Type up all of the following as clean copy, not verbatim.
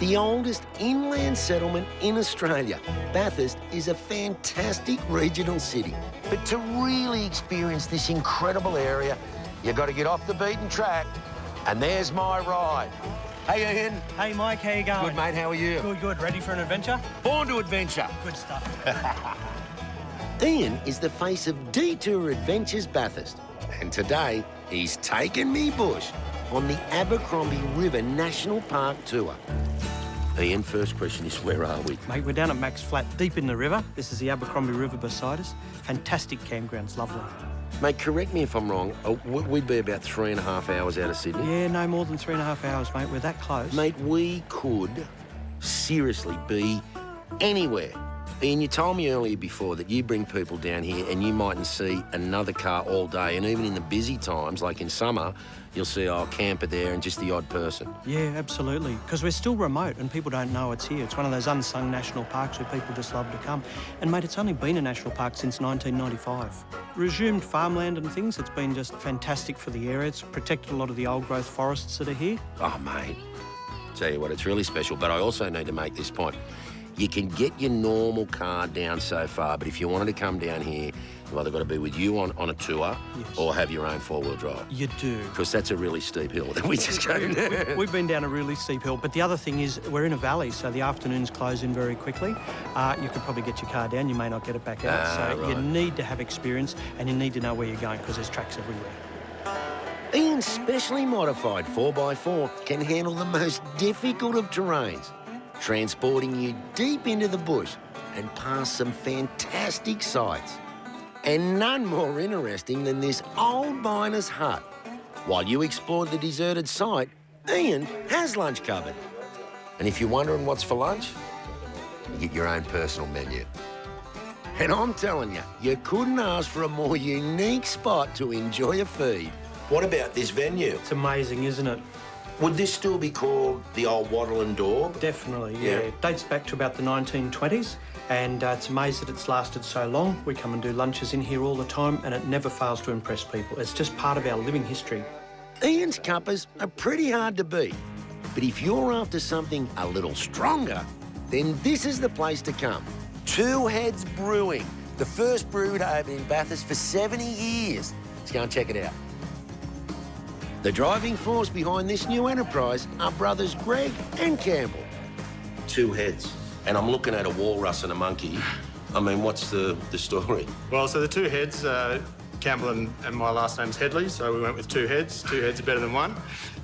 The oldest inland settlement in Australia, Bathurst is a fantastic regional city. But to really experience this incredible area, you've got to get off the beaten track. And there's my ride. Hey, Ian. Hey, Mike, how you going? Good, mate. How are you? Good, good. Ready for an adventure? Born to adventure. Good stuff. Ian is the face of Detour Adventures Bathurst. And today, he's taken me bush on the Abercrombie River National Park tour. Ian, first question is, where are we? Mate, we're down at Max Flat, deep in the river. This is the Abercrombie River beside us. Fantastic campgrounds, lovely. Mate, correct me if I'm wrong. We'd be about 3.5 hours out of Sydney. Yeah, no more than 3.5 hours, mate. We're that close. Mate, we could seriously be anywhere. Ian, you told me earlier before that you bring people down here and you mightn't see another car all day, and even in the busy times, like in summer, you'll see our camper there and just the odd person. Yeah, absolutely. Because we're still remote and people don't know it's here. It's one of those unsung national parks where people just love to come. And, mate, it's only been a national park since 1995. Resumed farmland and things. It's been just fantastic for the area. It's protected a lot of the old-growth forests that are here. Oh, mate, tell you what, it's really special. But I also need to make this point. You can get your normal car down so far, but if you wanted to come down here, you've either got to be with you on a tour, yes, or have your own four-wheel drive. You do. Because that's a really steep hill that we just came down. We've been down a really steep hill, but the other thing is we're in a valley, so the afternoons close in very quickly. You could probably get your car down, you may not get it back out. So right. You need to have experience and you need to know where you're going because there's tracks everywhere. Ian's specially modified 4x4 can handle the most difficult of terrains, transporting you deep into the bush and past some fantastic sights. And none more interesting than this old miner's hut. While you explore the deserted site, Ian has lunch covered. And if you're wondering what's for lunch, you get your own personal menu. And I'm telling you, you couldn't ask for a more unique spot to enjoy a feed. What about this venue? It's amazing, isn't it? Would this still be called the old Wattle and Daub? Definitely, yeah. It dates back to about the 1920s, and it's amazing that it's lasted so long. We come and do lunches in here all the time, and it never fails to impress people. It's just part of our living history. Ian's cuppers are pretty hard to beat, but if you're after something a little stronger, then this is the place to come. Two Heads Brewing, the first brew to open in Bathurst for 70 years. Let's go and check it out. The driving force behind this new enterprise are brothers Greg and Campbell. Two heads. And I'm looking at a walrus and a monkey. I mean, what's the story? Well, so the two heads, Campbell and my last name's Headley, so we went with two heads. Two heads are better than one.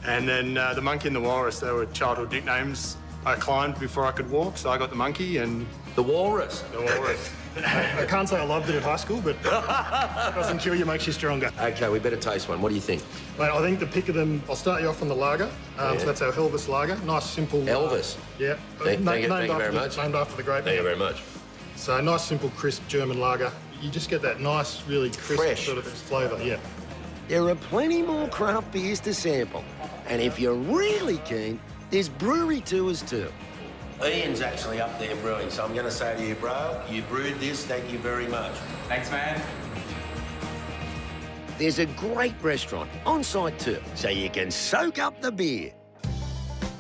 And then the monkey and the walrus, they were childhood nicknames. I climbed before I could walk, so I got the monkey and... The walrus? The walrus. I can't say I loved it at high school, but it doesn't kill you, makes you stronger. OK, we better taste one. What do you think? Mate, I think the pick of them, I'll start you off on the lager. So that's our Elvis lager. Nice, simple... Elvis? Yeah. Thank you very much. Named after the grape. Thank you very much. So nice, simple, crisp German lager. You just get that nice, really crisp Fresh sort of flavour, yeah. There are plenty more craft beers to sample. And if you're really keen, there's brewery tours too. Ian's actually up there brewing, so I'm going to say to you, bro, you brewed this, thank you very much. Thanks, man. There's a great restaurant on site too, so you can soak up the beer.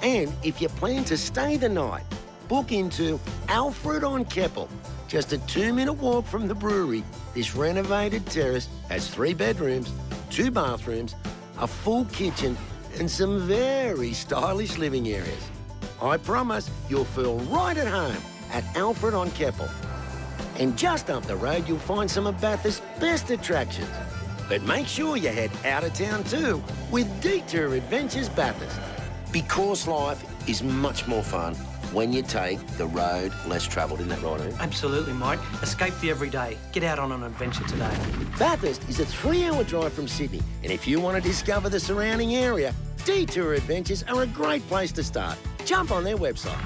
And if you plan to stay the night, book into Alfred on Keppel. Just a 2-minute walk from the brewery, this renovated terrace has 3 bedrooms, 2 bathrooms, a full kitchen, and some very stylish living areas. I promise you'll feel right at home at Alfred on Keppel. And just up the road, you'll find some of Bathurst's best attractions. But make sure you head out of town too with Detour Adventures Bathurst. Because life is much more fun when you take the road less travelled. Isn't that right, eh? Absolutely, Mike. Escape the everyday. Get out on an adventure today. Bathurst is a 3-hour drive from Sydney, and if you want to discover the surrounding area, Detour Adventures are a great place to start. Jump on their website.